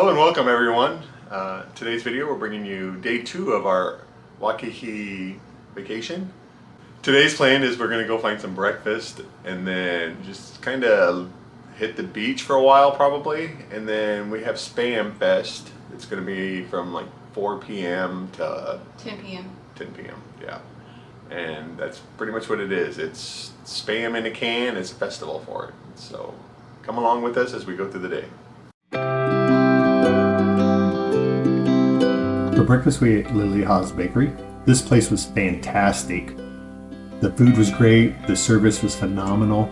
Hello and welcome everyone. Today's video we're bringing you day 2 of our Waikiki vacation. Today's plan is we're going to go find some breakfast and then just kind of hit the beach for a while probably, and then we have Spam Fest. It's going to be from like 4 p.m. to 10 p.m. 10 p.m. Yeah, and that's pretty much what it is. It's Spam in a can. It's a festival for it. So come along with us as we go through the day. For breakfast we ate Liliha Bakery. This place was fantastic. The food was great, the service was phenomenal.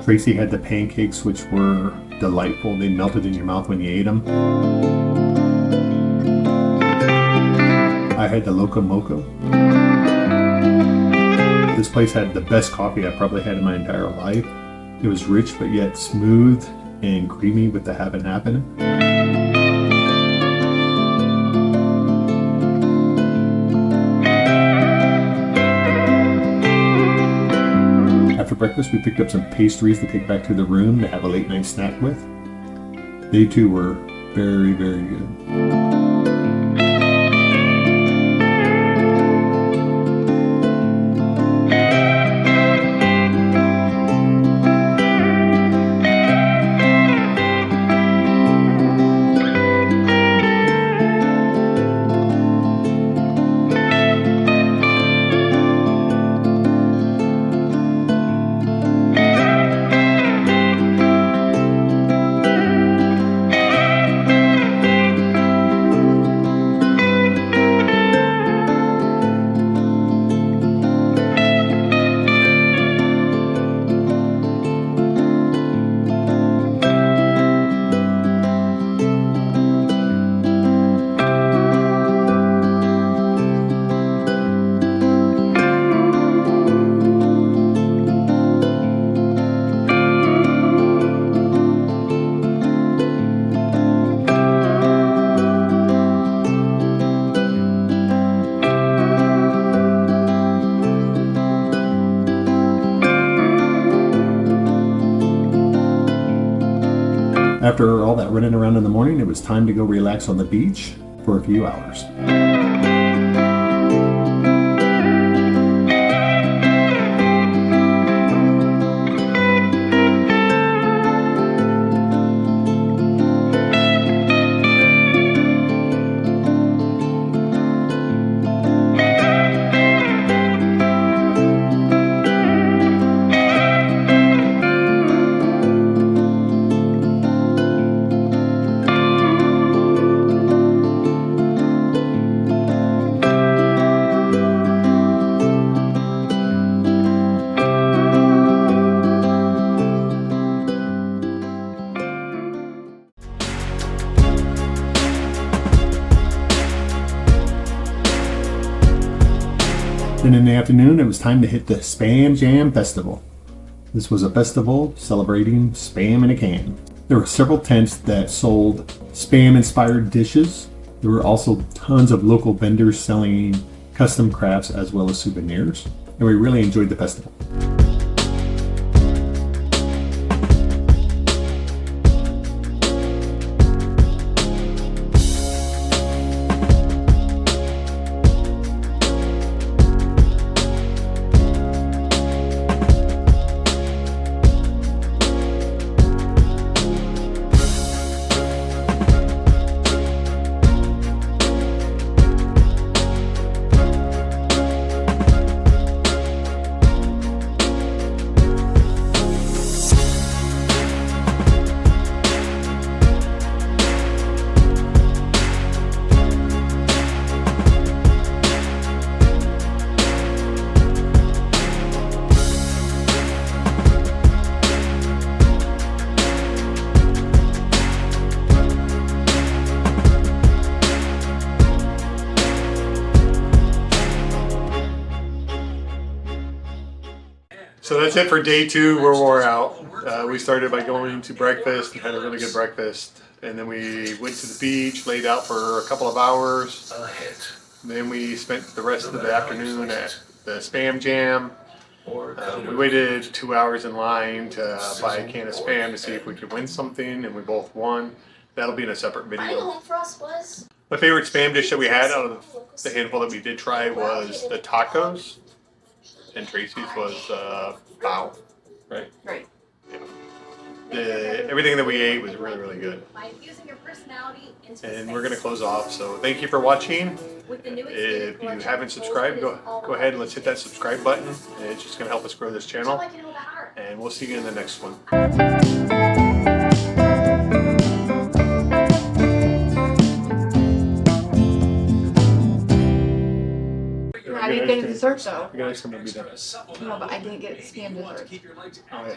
Tracy had the pancakes, which were delightful. They melted in your mouth when you ate them. I had the Loco Moco. This place had the best coffee I probably had in my entire life. It was rich but yet smooth and creamy with the Have and Happen. After breakfast, we picked up some pastries to take back to the room to have a late night snack with. They too were very, very good. After all that running around in the morning, it was time to go relax on the beach for a few hours. Then in the afternoon, it was time to hit the Spam Jam Festival. This was a festival celebrating Spam in a can. There were several tents that sold Spam-inspired dishes. There were also tons of local vendors selling custom crafts as well as souvenirs. And we really enjoyed the festival. So that's it for day 2. We're wore out. We started by going to breakfast and had a really good breakfast. And then we went to the beach, laid out for a couple of hours. Then we spent the rest of the afternoon at the Spam Jam. We waited 2 hours in line to buy a can of Spam to see if we could win something, and we both won. That'll be in a separate video. My favorite Spam dish that we had out of the handful that we did try was the tacos. And Tracy's was bao, right? Right. Yeah. Everything that we ate was really, really good. And we're going to close off, so thank you for watching. If you haven't subscribed, go ahead and let's hit that subscribe button. It's just going to help us grow this channel. And we'll see you in the next one. I didn't get a dessert though. You guys can be done. No, but I didn't get Spam dessert. Oh, yeah.